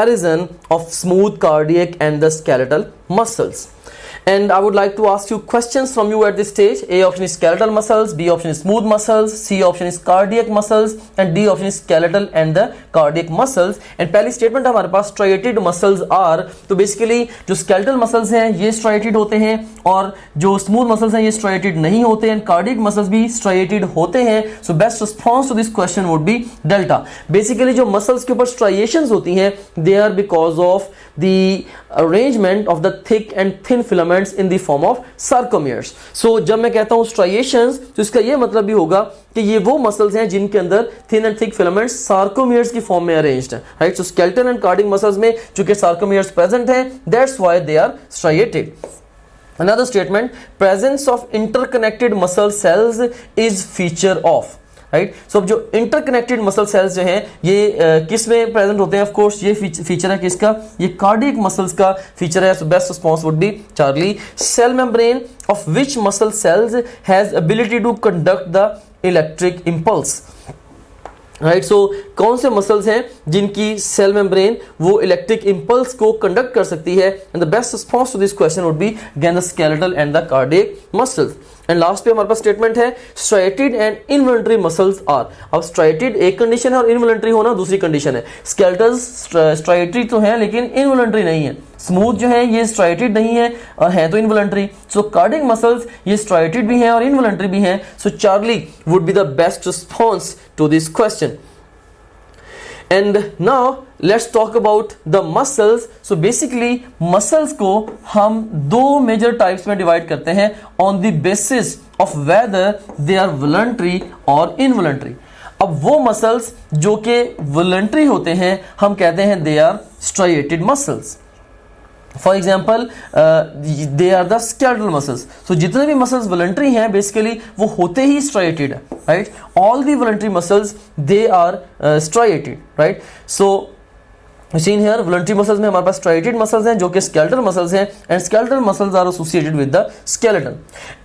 comparison of smooth cardiac and the skeletal muscles. And I would like to ask you questions from you at this stage. A option is skeletal muscles, B option is smooth muscles, C option is cardiac muscles and D option is skeletal and the cardiac muscles. And पहली statement हमारे पास striated muscles are, तो basically जो skeletal muscles हैं ये striated होते हैं और जो smooth muscles हैं ये striated नहीं होते हैं, cardiac muscles भी striated होते हैं. So best response to this question would be delta. Basically जो muscles के ऊपर striations होती हैं they are because of the arrangement of the thick and thin filaments in the form of sarcomeres. So जब मैं कहता हूँ striations तो इसका ये मतलब भी होगा कि ये वो muscles हैं जिनके अंदर thin and thick filaments sarcomeres की form में arranged हैं, right? So skeletal and cardiac muscles में चूंकि sarcomeres present हैं, that's why they are striated. Another statement, presence of interconnected muscle cells is feature of, right. So अब जो interconnected muscle cells जो हैं ये किस में प्रेजेंट होते हैं? ऑफ कोर्स ये फीचर है किसका? ये कार्डियक मसल्स का फीचर है. So best response would be Charlie. Cell membrane of which muscle cells has ability to conduct the electric impulse, right. So कौन से मसल्स हैं जिनकी सेल मेम्ब्रेन वो इलेक्ट्रिक इम्पल्स को कंडक्ट कर सकती है? And the best response to this question would be again the skeletal and the cardiac muscles. And last पे हमारे पास स्टेटमेंट है striated and involuntary muscles are. अब स्ट्राइटेड एक कंडीशन है और इनवॉलंटरी होना दूसरी कंडीशन है. स्केलेटल्स स्ट्राइटेड तो है लेकिन इनवॉलंटरी नहीं है. स्मूथ जो है ये स्ट्राइटेड नहीं है और है तो इनवॉलंटरी. सो कार्डियक मसल्स ये स्ट्राइटेड भी हैं और इनवॉलंटरी भी हैं. So Charlie would be the best response to this question. And now let's talk about the muscles. So basically muscles को हम दो major types में divide करते हैं on the basis of whether they are voluntary or involuntary. अब वो muscles जो कि voluntary होते हैं हम कहते हैं they are striated muscles. For example they are the skeletal muscles. So जितने भी मसल्स वॉलंटरी हैं बेसिकली वो होते ही स्ट्राइटेड है, right. All the voluntary muscles they are striated, right. So seen here voluntary muscles में हमारे पास स्ट्राइटेड मसल्स हैं जो कि स्केलेटल मसल्स हैं and skeletal muscles are associated with the skeleton.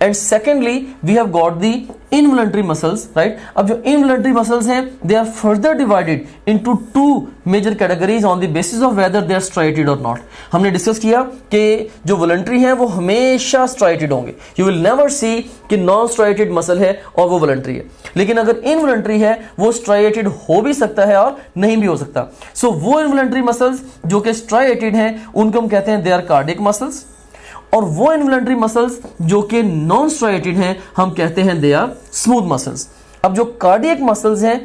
And secondly we have got the involuntary muscles, right. अब जो involuntary muscles हैं they are further divided into two major categories on the basis of whether they are striated और not. हमने discuss किया कि जो voluntary हैं वो हमेशा स्ट्राइटेड होंगे. यू विल नेवर सी कि नॉन स्ट्राइटेड मसल है और वो वॉलंटरी है. लेकिन अगर इनवॉलंटरी है वो स्ट्राइटेड हो भी सकता है और नहीं भी हो सकता. सो वो इनवॉलंटरी मसल्स जो कि स्ट्राइटेड हैं उनको हम कहते हैं दे आर कार्डियक मसल्स और वो इनवॉलंटरी मसल्स जो कि नॉन स्ट्राइटेड हैं हम कहते हैं दे आर स्मूथ मसल्स. अब जो कार्डियक मसल्स हैं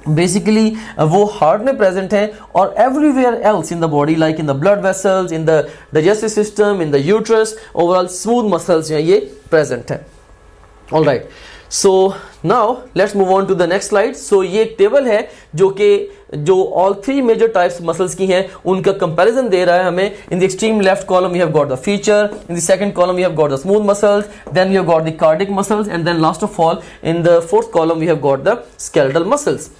बेसिकली वो हार्ट में प्रेजेंट हैं और everywhere else in the body like in the blood vessels, in the digestive system, in the uterus, overall smooth muscles जो हैं ये प्रेजेंट है. Alright. So now let's move on to the next slide. So ये table है जो all three major types muscles की हैं उनका कंपैरिजन दे रहा है हमें. In the extreme left column we have got the feature, in the second column we have got the smooth muscles, then we have got the cardiac muscles and then last of all in the fourth column we have got the skeletal muscles.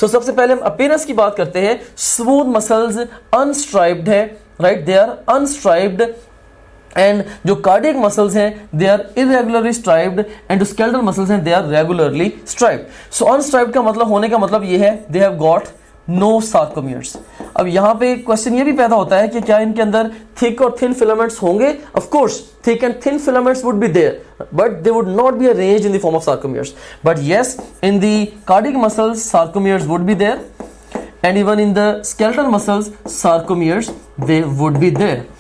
So सबसे पहले हम appearance की बात करते हैं. Smooth muscles unstriped है, right. They are unstriped and जो cardiac muscles हैं they are irregularly striped and जो स्केलेटल मसल्स हैं they are regularly striped. So unstriped का मतलब होने का मतलब ये है they have got no sarcomeres. अब यहाँ पे क्वेश्चन ये भी पैदा होता है कि क्या इनके अंदर थिक और थिन फिलामेंट्स होंगे? Of course thick and thin filaments would be there but they would not be arranged in the form of sarcomeres. But yes in the cardiac muscles sarcomeres would be there and even in the skeletal muscles sarcomeres they would be there.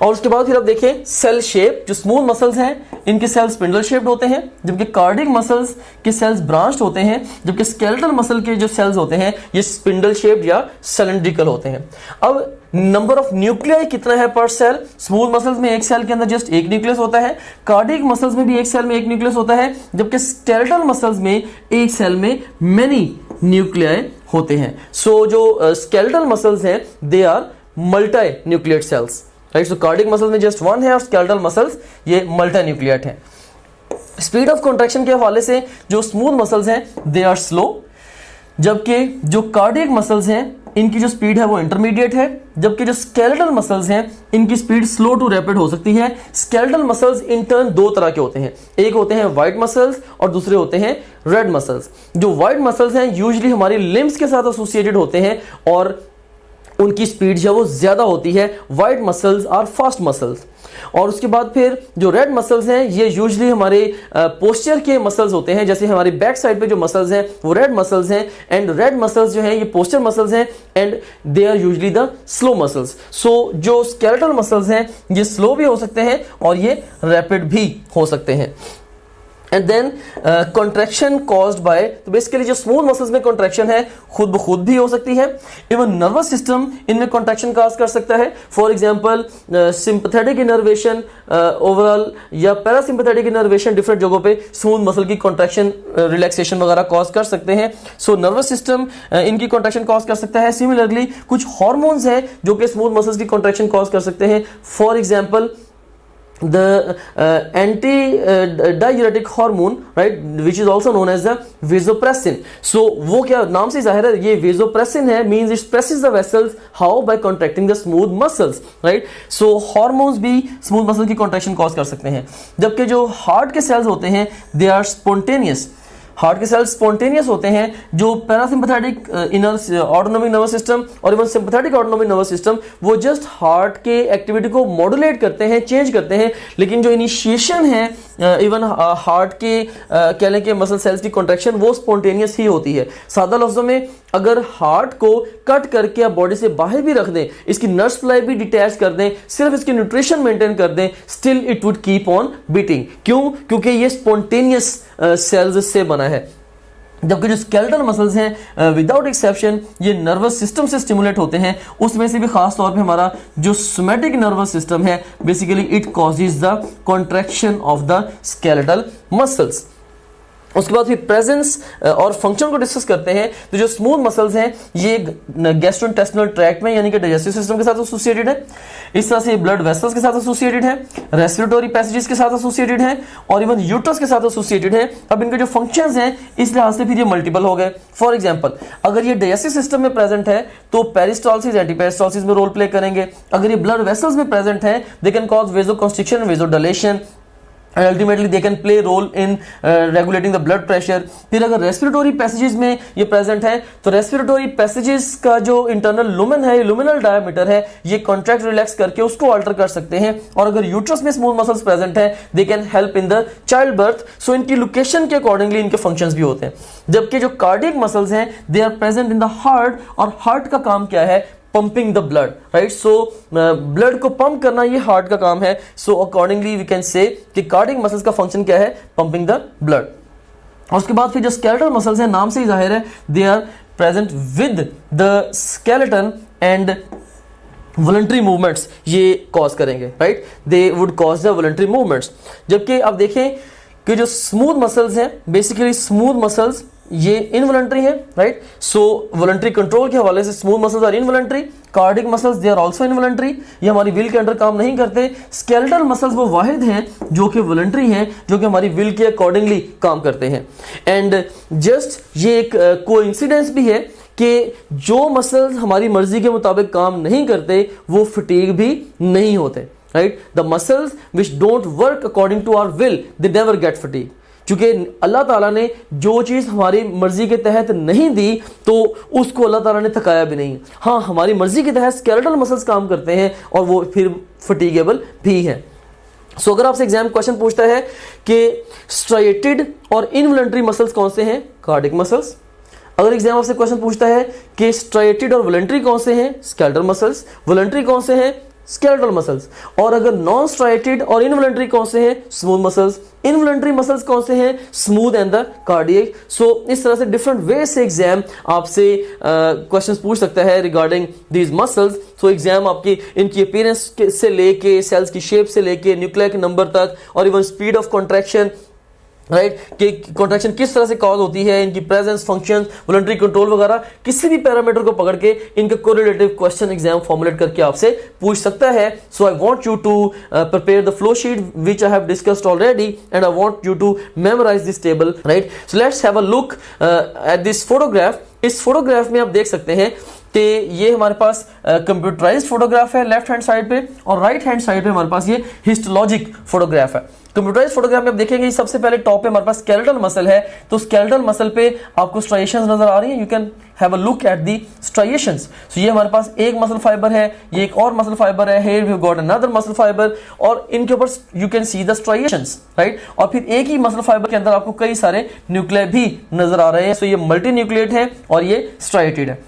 और उसके बाद फिर आप देखें cell shape. जो smooth muscles हैं इनके cells spindle shaped होते हैं जबकि कार्डियक मसल्स के सेल्स ब्रांच्ड होते हैं जबकि स्केलेटल मसल के जो सेल्स होते हैं ये स्पिंडल शेप्ड या सिलेंड्रिकल होते हैं. अब नंबर ऑफ न्यूक्लियाई कितना है पर सेल? स्मूथ मसल्स में एक सेल के अंदर जस्ट एक न्यूक्लियस होता है, कार्डियक मसल्स में भी एक सेल में एक न्यूक्लियस होता है जबकि स्केलेटल मसल्स में एक सेल में मेनी न्यूक्लियाई होते हैं. सो जो स्केलेटल मसल्स हैं they are multinucleate cells, right. So cardiac muscles में जस्ट वन है और स्केलेटल मसल्स ये मल्टी न्यूक्लियट हैं. स्पीड ऑफ कॉन्ट्रैक्शन के हवाले से जो स्मूथ मसल्स हैं दे आर स्लो जबकि जो कार्डियक मसल्स हैं इनकी जो स्पीड है वो इंटरमीडिएट है जबकि जो स्केलेटल मसल्स हैं इनकी स्पीड स्लो टू रैपिड हो सकती है. स्केलेटल मसल्स इन टर्न दो तरह के होते हैं, एक होते हैं व्हाइट मसल्स और दूसरे होते हैं रेड मसल्स. जो व्हाइट मसल्स हैं यूजुअली हमारी लिम्स के साथ एसोसिएटेड होते हैं और उनकी स्पीड जो है वो ज़्यादा होती है। White muscles are fast muscles. और उसके बाद फिर जो रेड मसल्स हैं ये यूजुअली हमारे पोस्चर के मसल्स होते हैं, जैसे हमारी बैक साइड पे जो मसल्स हैं वो रेड मसल्स हैं, एंड रेड मसल्स जो हैं ये पोस्चर मसल्स हैं, and they are usually the slow muscles. So जो स्केलेटल मसल्स हैं ये स्लो भी हो सकते हैं और ये रैपिड भी हो सकते हैं। And then contraction caused by, तो बेसिकली जो स्मूथ मसल्स में कॉन्ट्रैक्शन है खुद ब खुद भी हो सकती है। इवन नर्वस सिस्टम इनमें कॉन्ट्रैक्शन काज कर सकता है। For example sympathetic innervation overall या पैरासिम्पैथेटिक इनर्वेशन डिफरेंट जगहों पे स्मूथ मसल की कॉन्ट्रैक्शन रिलैक्सेशन वगैरह कॉज कर सकते हैं। सो नर्वस सिस्टम इनकी कॉन्ट्रैक्शन कॉज कर सकता है। सिमिलरली कुछ हार्मोन्स हैं जो कि स्मूथ मसल्स की कॉन्ट्रैक्शन कॉज कर सकते हैं। For example the anti-diuretic hormone, right, which is also known as the vasopressin. So वो क्या नाम से जाहिर है ये vasopressin है, means it presses the vessels, how, by contracting the smooth muscles, right. So hormones भी smooth muscle की contraction cause कर सकते हैं। जबकि जो heart के cells होते हैं they are spontaneous, हार्ट के सेल्स स्पॉन्टेनियस होते हैं। जो parasympathetic inner autonomic nervous system और even sympathetic autonomic nervous system वो जस्ट हार्ट के एक्टिविटी को मॉड्यूलेट करते हैं, चेंज करते हैं, लेकिन जो इनिशिएशन है इवन हार्ट के कह लें कि मसल सेल्स की कॉन्ट्रैक्शन वो स्पॉन्टेनियस ही होती है। सादा लफ्जों में अगर हार्ट को कट करके आप बॉडी से बाहर भी रख दें, इसकी नर्व सप्लाई भी डिटैच कर दें, सिर्फ इसकी न्यूट्रिशन मेंटेन कर दें, still it would keep on beating. क्यों? क्योंकि ये स्पॉन्टेनियस सेल्स से बना है। जबकि जो स्केलेटल मसल्स हैं विदाउट एक्सेप्शन ये नर्वस सिस्टम से स्टिमुलेट होते हैं। उसमें से भी खास तौर पे हमारा जो सोमैटिक नर्वस सिस्टम है basically it causes the contraction of the skeletal muscles. उसके बाद फिर प्रेजेंस और फंक्शन को डिस्कस करते हैं। तो जो स्मूथ मसल्स हैं ये गैस्ट्रोइंटेस्टिनल ट्रैक्ट में यानी कि डाइजेस्टिव सिस्टम के साथ एसोसिएटेड है, इस तरह से ब्लड वेसल्स के साथ एसोसिएटेड है, रेस्पिरेटरी पैसेजेस के साथ एसोसिएटेड है और इवन यूट्रस के साथ एसोसिएटेड है। अब इनके जो फंक्शंस हैं इस लिहाज से फिर ये मल्टीपल हो गए। फॉर एग्जांपल अगर ये डाइजेस्टिव सिस्टम में प्रेजेंट है तो पेरिस्टालसिस एंटीपेरिस्टालसिस में रोल प्ले करेंगे। अगर ये ब्लड वेसल्स में प्रेजेंट है they can cause vasoconstriction, vasodilation, and ultimately they can play role in regulating the blood pressure। फिर अगर रेस्पिरेटरी पैसेजेस में ये प्रेजेंट है तो रेस्पिरेटरी पैसेजेस का जो इंटरनल लुमेन है, लुमिनल डायमीटर है, ये कॉन्ट्रैक्ट रिलैक्स करके उसको अल्टर कर सकते हैं। और अगर यूट्रस में स्मूथ मसल्स प्रेजेंट है they can help in the child birth. So इनकी लोकेशन के अकॉर्डिंगली इनके फंक्शंस भी होते हैं। जबकि जो कार्डियक मसल्स हैं they are present in the heart, और हार्ट का काम क्या है? Pumping the blood, right. So blood को पंप करना ये हार्ट का काम है। So accordingly we can say कि कार्डियक मसल्स का फंक्शन क्या है? Pumping the blood. और उसके बाद फिर जो स्केलेटल मसल्स हैं नाम से ही जाहिर है they are present with the skeleton and voluntary movements ये कॉज करेंगे, right. They would cause the voluntary movements. जबकि अब देखें कि जो स्मूथ मसल्स हैं बेसिकली स्मूथ मसल्स ये इनवॉलंटरी है, राइट। सो वॉलंटरी कंट्रोल के हवाले से smooth muscles are involuntary, cardiac muscles they are also involuntary, ये हमारी विल के अंडर काम नहीं करते। स्केलेटल मसल्स वो वाहिद हैं जो कि वॉलंटरी हैं, जो कि हमारी विल के अकॉर्डिंगली काम करते हैं। एंड जस्ट ये एक कोइंसिडेंस भी है कि जो मसल्स हमारी मर्जी के मुताबिक काम नहीं करते वो फटीग भी नहीं होते, right. The muscles which don't work according to our will they never get fatigue. क्योंकि अल्लाह ताला ने जो चीज़ हमारी मर्जी के तहत नहीं दी तो उसको अल्लाह ताला ने थकाया भी नहीं। हाँ, हमारी मर्जी के तहत स्केलेटल मसल्स काम करते हैं और वो फिर फटीगेबल भी है। सो अगर आपसे एग्जाम क्वेश्चन पूछता है कि स्ट्राइएटेड और इनवॉलंटरी मसल्स कौन से हैं? Cardiac muscles. अगर एग्जाम आपसे क्वेश्चन पूछता है कि स्ट्राइएटेड और वॉलंटरी कौन से हैं? Skeletal muscles. वॉलंटरी कौन से हैं? Skeletal muscles. और अगर नॉन स्ट्राइएटेड और इनवॉलंटरी कौन से हैं? Smooth muscles. इनवॉलंटरी मसल्स कौन से हैं? Smooth and the cardiac. So इस तरह से डिफरेंट वे से एग्जाम आपसे क्वेश्चंस पूछ सकता है regarding these muscles. So exam आपकी इनकी अपीयरेंस से लेके सेल्स की शेप से लेके न्यूक्लियर के नंबर तक और even speed of contraction, right, कि कॉन्ट्रैक्शन किस तरह से कॉज होती है, इनकी प्रेजेंस, फंक्शंस, वॉलंटरी कंट्रोल वगैरह किसी भी पैरामीटर को पकड़ के इनके कोरिलेटिव क्वेश्चन एग्जाम फॉर्मुलेट करके आपसे पूछ सकता है। So I want you to prepare the flow sheet which I have discussed already and I want you to memorise this table, right. So let's have a look at this photograph. इस photograph में आप देख सकते हैं कि ये हमारे पास कंप्यूटराइज्ड फोटोग्राफ है लेफ्ट हैंड साइड पे, और राइट हैंड साइड पे हमारे पास ये हिस्टोलॉजिक फोटोग्राफ है। कंप्यूटराइज फोटोग्राफ में आप देखेंगे सबसे पहले टॉप पे हमारे पास स्केलेटल मसल है, तो स्केलेटल मसल पे आपको स्ट्राइएशंस नजर आ रही हैं। You can have a look at the striations. So ये हमारे पास एक मसल फाइबर है, ये एक और मसल फाइबर है, here we have got another muscle fibre, और इनके ऊपर you can see the striations, right. और फिर एक ही मसल फाइबर के अंदर आपको कई सारे न्यूक्लियाई भी नजर आ रहे हैं। सो ये मल्टी न्यूक्लिएट है और ये स्ट्राइएटेड है।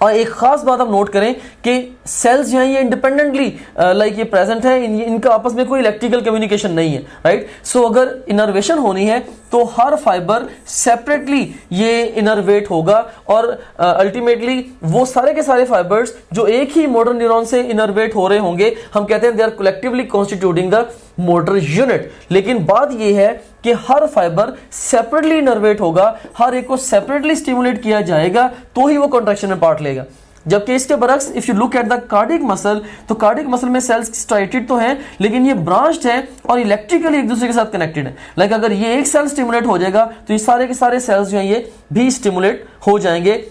और एक खास बात आप नोट करें कि सेल्स जो हैं ये इंडिपेंडेंटली लाइक ये प्रेजेंट है, इनका आपस में कोई इलेक्ट्रिकल कम्युनिकेशन नहीं है, राइट। सो अगर इनर्वेशन होनी है तो हर फाइबर सेपरेटली ये इनर्वेट होगा, और अल्टीमेटली वो सारे के सारे फाइबर्स जो एक ही मोटर न्यूरॉन से इनर्वेट हो रहे होंगे, हम कहते हैं they are collectively constituting the motor unit. लेकिन बात यह है कि हर फाइबर सेपरेटली इनर्वेट होगा, हर एक को सेपरेटली स्टिमुलेट किया जाएगा तो ही वो कॉन्ट्रैक्शन में पार्ट लेगा। जबकि इसके बरक्स if you look at the cardiac muscle, तो कार्डियक मसल में सेल्स स्ट्राइटेड तो हैं लेकिन ये ब्रांच्ड है और इलेक्ट्रिकली एक दूसरे के साथ कनेक्टेड है। लाइक अगर ये एक सेल स्टिमुलेट हो जाएगा तो ये सारे के सारे सेल्स जो हैं ये भी स्टिमुलेट हो जाएंगे।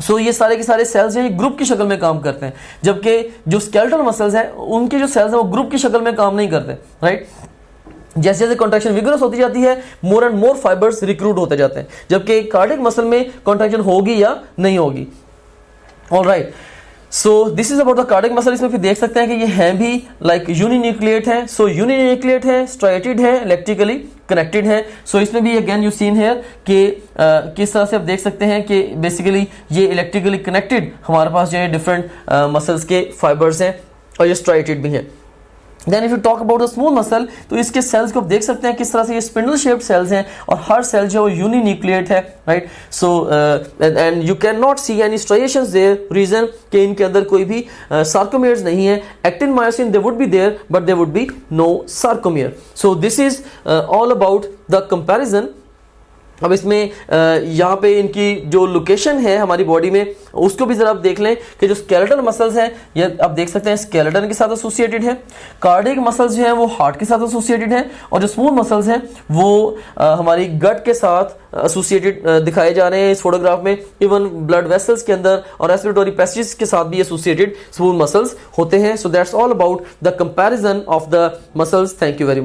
सो ये सारे के सारे सेल्स हैं ग्रुप की शक्ल में काम करते हैं, जबकि जो स्केलेटल मसल्स हैं उनके जो सेल्स हैं वो ग्रुप की शक्ल में काम नहीं करते, राइट। जैसे जैसे कॉन्ट्रैक्शन विगरस होती जाती है more and more fibres recruit होते जाते हैं, जबकि कार्डियक मसल में कॉन्ट्रैक्शन होगी या नहीं होगी। Alright, so this is about the cardiac muscle. इसमें फिर देख सकते हैं कि ये हैं भी लाइक यूनिन्यूक्लिएट है। सो यूनिन्यूक्लिएट है, स्ट्राइटेड है, इलेक्ट्रिकली कनेक्टेड है। सो इसमें भी अगेन यू सीन हेयर कि किस तरह से आप देख सकते हैं कि बेसिकली ये इलेक्ट्रिकली कनेक्टेड हमारे पास जो है डिफरेंट मसल्स के फाइबर्स हैं और ये स्ट्राइटेड भी हैं। Then if you talk about the smooth muscle, तो इसके सेल्स को आप देख सकते हैं किस तरह से ये स्पिंडल शेप्ड सेल्स हैं और हर सेल जो है वो यूनिन्यूक्लिएट है, right. So and you can not see any striations there, reason कि इनके अंदर कोई भी सार्कोमियर्स नहीं है। Actin myosin they would be there but they would be no sarcomere. So this is all about the comparison. अब इसमें यहाँ पे इनकी जो लोकेशन है हमारी बॉडी में उसको भी जरा आप देख लें कि जो स्केलेटल मसल्स हैं ये आप देख सकते हैं स्केलेटन के साथ एसोसिएटेड है, कार्डियक मसल्स जो हैं वो हार्ट के साथ एसोसिएटेड हैं, और जो स्मूथ मसल्स हैं वो हमारी गट के साथ एसोसिएटेड दिखाए जा रहे हैं इस फोटोग्राफ में। इवन ब्लड वेसल्स के अंदर और रेस्पिरेटरी पैसेजेस के साथ भी एसोसिएटेड स्मूथ मसल्स होते हैं। So that's all about the comparison of the muscles. Thank you very much.